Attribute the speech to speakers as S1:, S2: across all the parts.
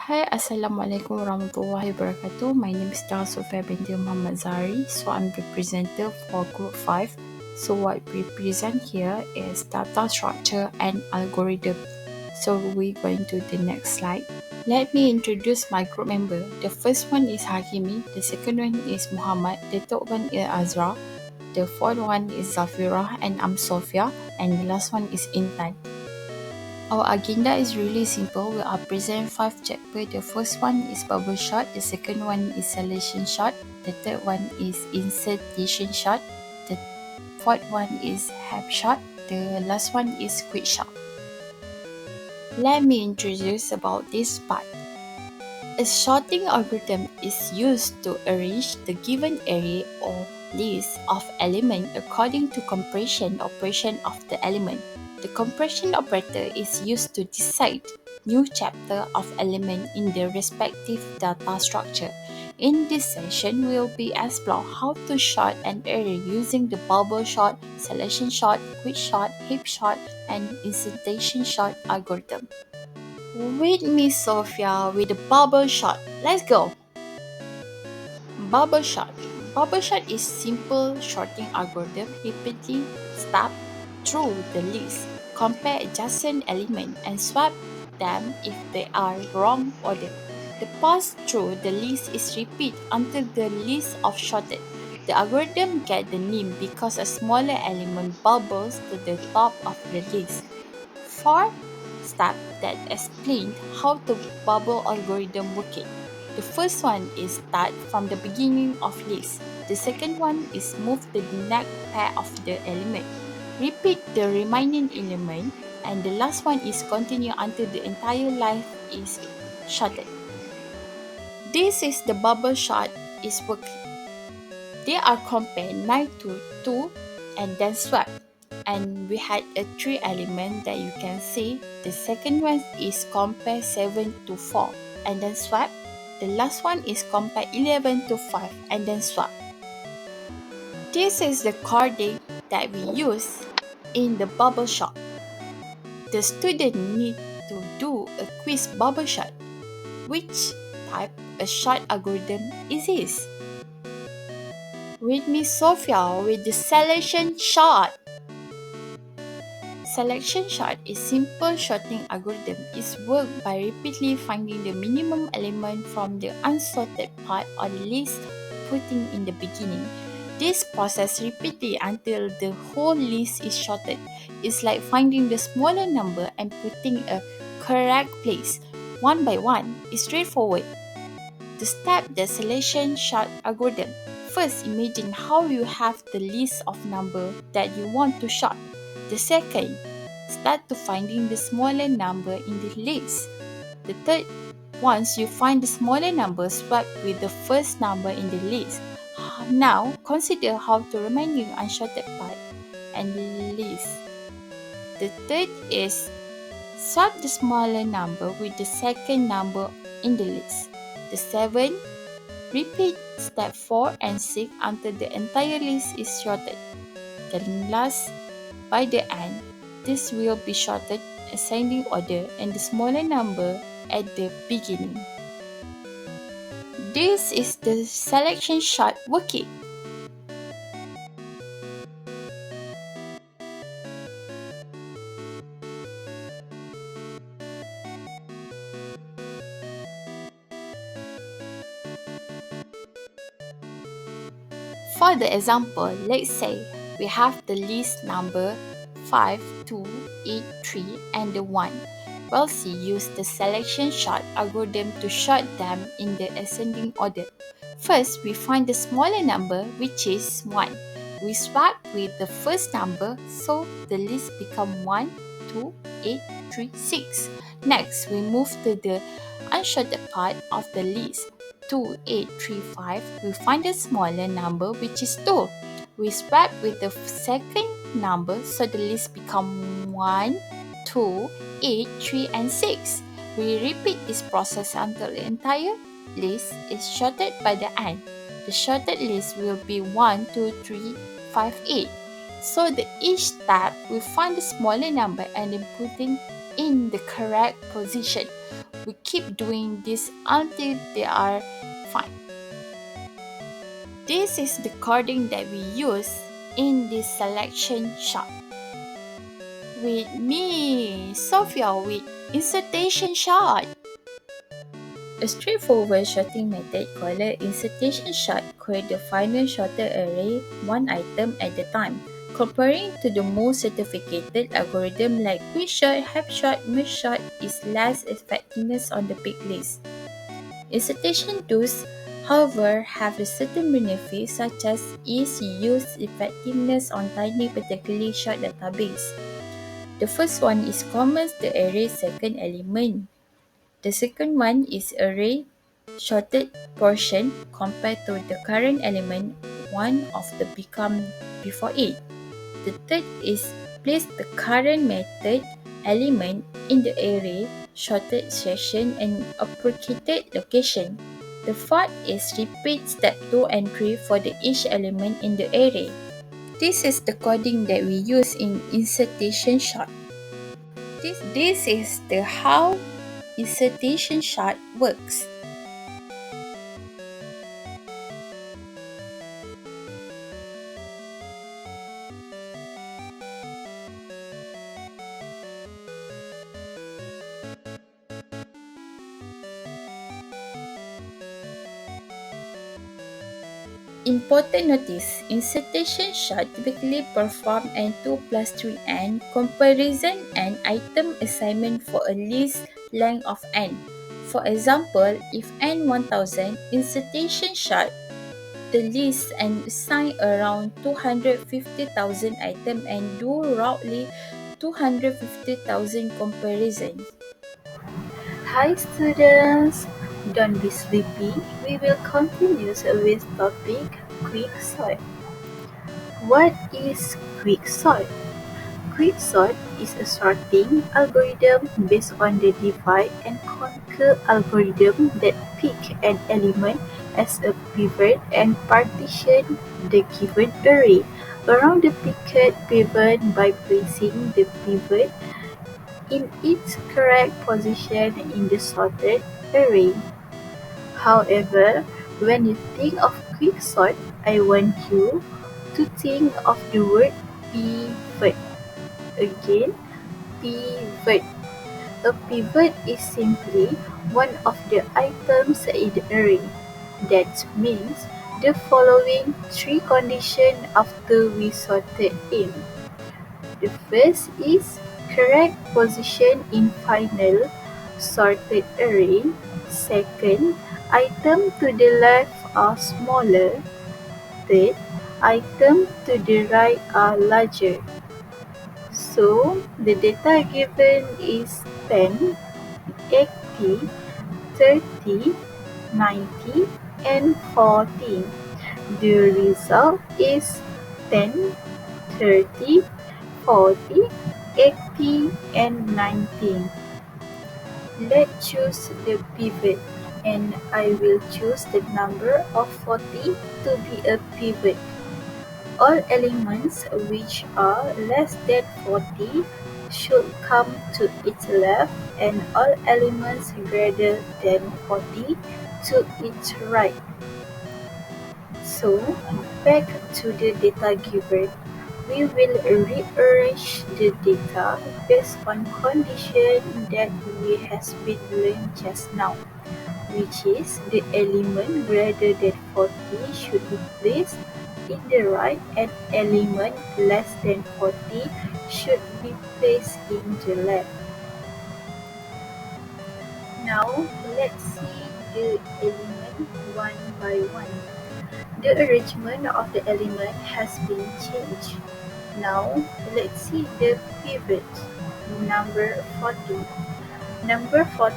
S1: Hi, Assalamualaikum warahmatullahi wabarakatuh. My name is Dara Sofia binti Muhammad Zahari. So I'm representative for Group 5. So what we present here is data structure and algorithm. So we're going to the next slide. Let me introduce my group member. The first one is Hakimi, the second one is Muhammad, the third one is Azra, the fourth one is Zafira, and I'm Sofia, and the last one is Intan. Our agenda is really simple. We are present 5 chapters. The first one is bubble shot, the second one is selection shot, the third one is insertion shot, the fourth one is heap shot, the last one is quick shot. Let me introduce about this part. A sorting algorithm is used to arrange the given array or list of elements according to compression operation of the element. The compression operator is used to decide new chapter of element in the respective data structure. In this session, we will be explore how to sort an array using the bubble sort, selection sort, quick sort, heap sort, and insertion sort algorithm. With me, Sophia, with the bubble shot. Let's go. Bubble shot. Bubble shot is simple sorting algorithm. Repeatedly step through the list, compare adjacent element, and swap them if they are wrong order. The pass through the list is repeat until the list of sorted. The algorithm get the name because a smaller element bubbles to the top of the list. 4 steps that explain how the bubble algorithm working. The first one is start from the beginning of list. The second one is move to the next pair of the element. Repeat the remaining element, and the last one is continue until the entire life is shorted. This is the bubble shot is working. They are compared 9 to 2 and then swap. And we had a 3 element that you can see. The second one is compare 7 to 4 and then swap. The last one is compare 11 to 5 and then swap. This is the coding that we use in the bubble shot. The student need to do a quiz bubble shot. Which type a shot algorithm is this? With me, Sophia, with the selection shot. Selection sort is simple sorting algorithm. It works by repeatedly finding the minimum element from the unsorted part or list putting in the beginning. This process repeatedly until the whole list is sorted. It's like finding the smaller number and putting a correct place. One by one is straightforward. The step the selection sort algorithm. First, imagine how you have the list of number that you want to sort. The second, start to finding the smaller number in the list. The third, once you find the smaller number, swap with the first number in the list. Now, consider how to remaining unsorted part and list. The third is swap the smaller number with the second number in the list. The seventh, repeat step 4 and 6 until the entire list is sorted. Then last, by the end, this will be sorted ascending order and the smaller number at the beginning. This is the selection sort working. For the example, let's say we have the list number 5, 2, 8, 3 and the 1. We'll use the selection sort algorithm to sort them in the ascending order. First, we find the smaller number, which is 1. We swap with the first number, so the list become 1, 2, 8, 3, 6. Next, we move to the unsorted part of the list. 2, 8, 3, 5. We find a smaller number, which is 2. We swap with the second number, so the list become 1, 2, 8, 3, and 6. We repeat this process until the entire list is sorted by the end. The sorted list will be 1, 2, 3, 5, 8. So the each step we find the smaller number and then putting in the correct position. We keep doing this until they are fine. This is the coding that we use in this selection shot. With me, Sophia with insertion shot. A straightforward sorting method called insertion sort creates the final sorted array one item at a time. Comparing to the more sophisticated algorithm like quicksort, heapsort, mergesort is less effectiveness on the big list. Insertion tools, however, have a certain benefits such as ease use effectiveness on tiny particularly short database. The first one is comments the array's second element. The second one is array shorted portion compared to the current element one of the become before it. The third is place the current method element in the array shorted section and appropriate location. The fourth is repeat step 2 and 3 for the each element in the array. This is the coding that we use in insertion sort. This is the how insertion sort works. Important notice, insertion sort typically perform an 2 plus 3n comparison and item assignment for a list length of n. For example, if n 1000, insertion sort the list and assign around 250,000 items and do roughly 250,000 comparisons.
S2: Hi students, don't be sleepy. We will continue with topic quick sort. What is quick sort? Quick sort is a sorting algorithm based on the divide and conquer algorithm that pick an element as a pivot and partition the given array around the picked pivot by placing the pivot in its correct position in the sorted array. However, when you think of quicksort, I want you to think of the word pivot. Again, pivot. A pivot is simply one of the items in the array. That means the following three conditions after we sorted in. The first is correct position in final sorted array. Second, item to the left are smaller. Third, item to the right are larger. So, the data given is 10, 80, 30, 90, and 40. The result is 10, 30, 40, 80, and 19. Let's choose the pivot, and I will choose the number of 40 to be a pivot. All elements which are less than 40 should come to its left, and all elements greater than 40 to its right. So, back to the data given. We will rearrange the data based on condition that we has been learned just now, which is the element greater than 40 should be placed in the right and element less than 40 should be placed in the left. Now, let's see the element one by one. The arrangement of the element has been changed. Now, let's see the pivot. Number 40. Number 40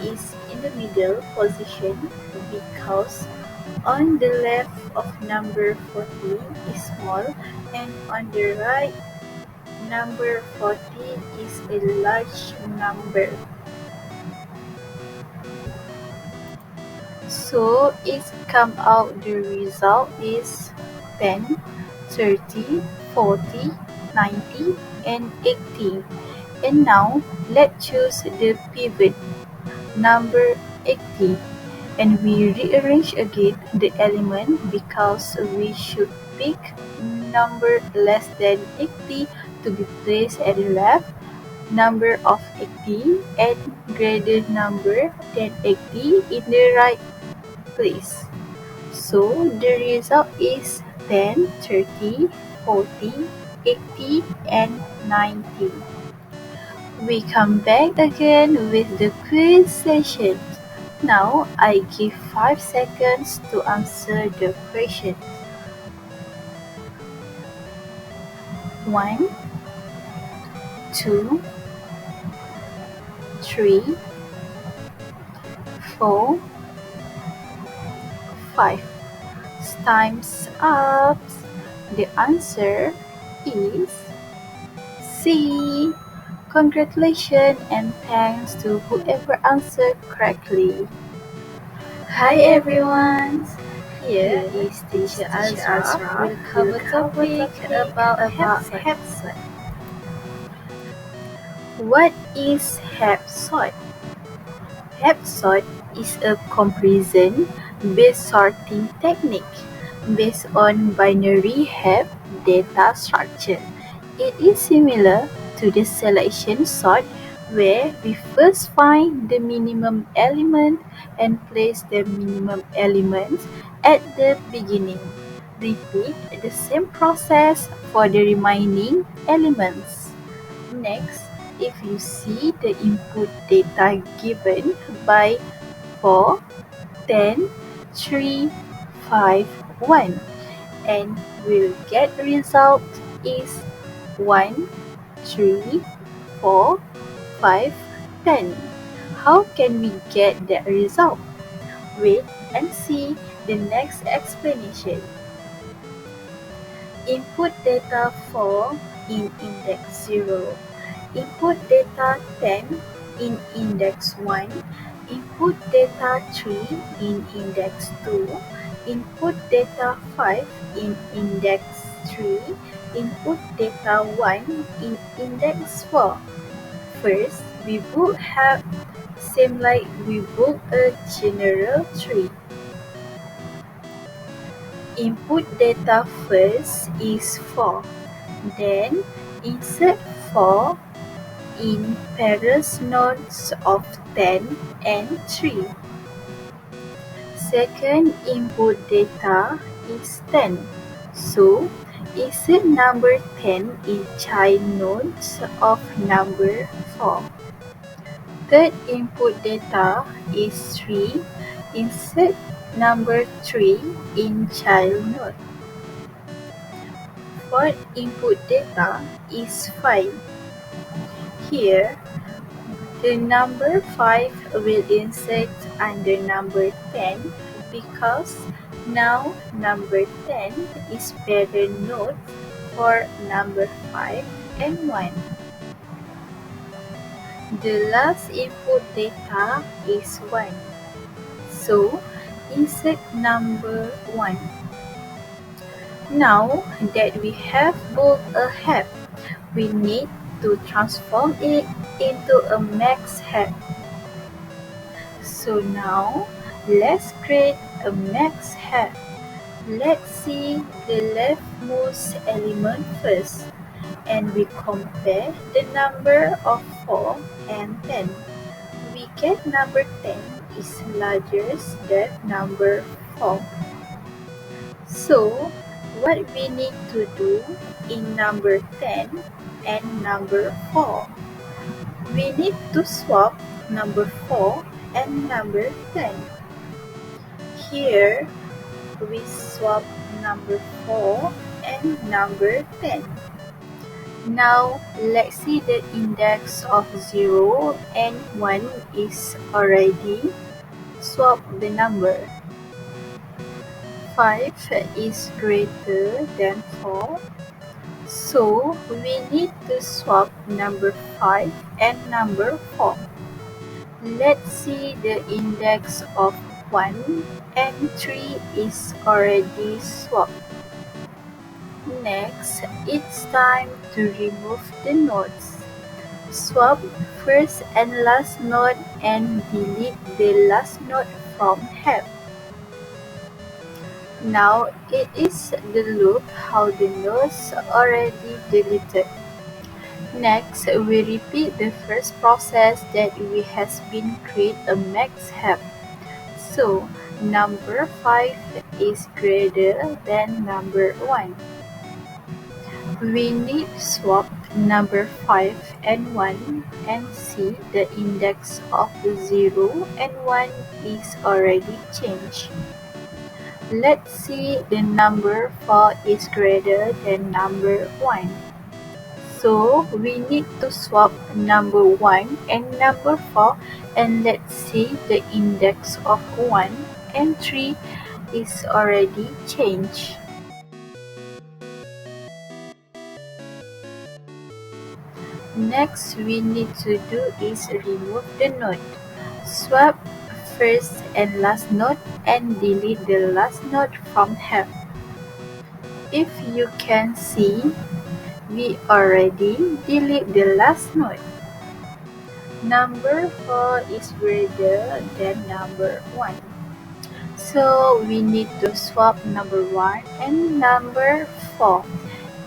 S2: is in the middle position because on the left of number 40 is small and on the right number 40 is a large number. So it's come out the result is 10, 30, 40, 90, and 80. And now let's choose the pivot. number 80, and we rearrange again the element because we should pick number less than 80 to be placed at the left number of 80 and greater number than 80 in the right place. So the result is 10, 30, 40, 80, and 90. We come back again with the quiz session. Now I give 5 seconds to answer the question. 1, 2, 3, 4, 5. Time's up. The answer is C. Congratulations and thanks to whoever answered correctly. Hi everyone! Here is Teacher Azra will cover topic about hapsod. What is hapsod? Hapsod is a comparison-based sorting technique based on binary heap data structure. It is similar to the selection sort where we first find the minimum element and place the minimum elements at the beginning. Repeat the same process for the remaining elements. Next, if you see the input data given by 4, 10, 3, 5, 1, and we'll get result is 1, 3, 4, 5, 10. How can we get that result? Wait and see the next explanation. Input data 4 in index 0. Input data 10 in index 1. Input data 3 in index 2. Input data 5 in index 3. Input data 1 in index 4. First, we will have same like we book a general tree. Input data first is 4. Then insert 4 in pairs nodes of 10 and 3. Second input data is 10. So insert number 10 in child nodes of number 4. Third input data is 3. Insert number 3 in child node. Fourth input data is 5. Here, the number 5 will insert under number 10 because now number 10 is better node for number 5 and 1. The last input data is 1. So, insert number 1. Now that we have both a heap, we need to transform it into a max heap. So now, let's create a max heap. Let's see the leftmost element first, and we compare the number of 4 and 10. We get number 10 is larger than number 4. So, what we need to do in number 10 and number 4? We need to swap number 4 and number 10. Here, we swap number 4 and number 10. Now, let's see the index of 0 and 1 is already swap the number. 5 is greater than 4. So, we need to swap number 5 and number 4. Let's see the index of 1 and 3 is already swapped. Next, it's time to remove the nodes. Swap first and last node and delete the last node from heap. Now it is the loop how the nodes already deleted. Next, we repeat the first process that we has been create a max heap. So, number 5 is greater than number 1. We need swap number 5 and 1 and see the index of 0 and 1 is already changed. Let's see the number 4 is greater than number 1. So we need to swap number 1 and number 4 and let's see the index of 1 and 3 is already changed. Next we need to do is remove the node. Swap first and last node and delete the last node from heap. If you can see, we already delete the last node. Number 4 is greater than number 1. So we need to swap number 1 and number 4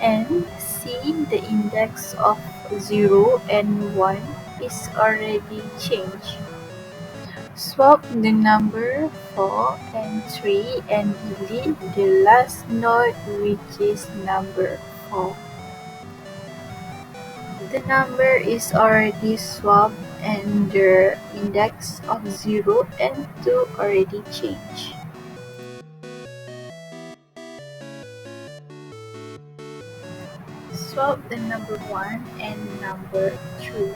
S2: and see the index of 0 and 1 is already changed. Swap the number 4 and 3 and delete the last node which is number 4. The number is already swapped and the index of 0 and 2 already changed. Swap the number 1 and number 3.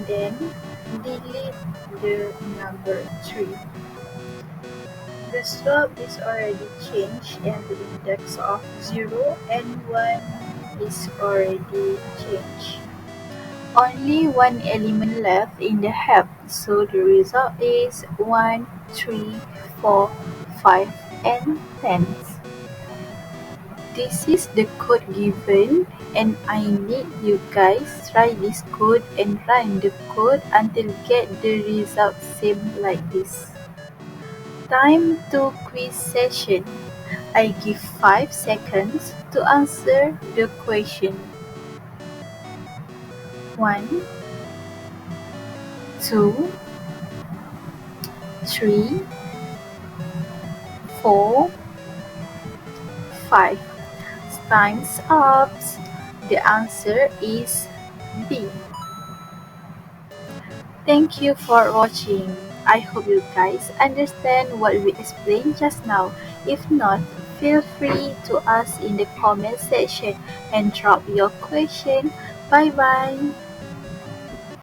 S2: Then delete the number 3. The swap is already changed and the index of 0 and 1 is already changed. Only one element left in the heap, so the result is 1, 3, 4, 5, and 10. This is the code given and I need you guys try this code and run the code until get the result same like this. Time to quiz session. I give 5 seconds to answer the question. 1, 2, 3, 4, 5. Time's up. The answer is B. Thank you for watching. I hope you guys understand what we explained just now. If not, feel free to ask in the comment section and drop your question. Bye bye.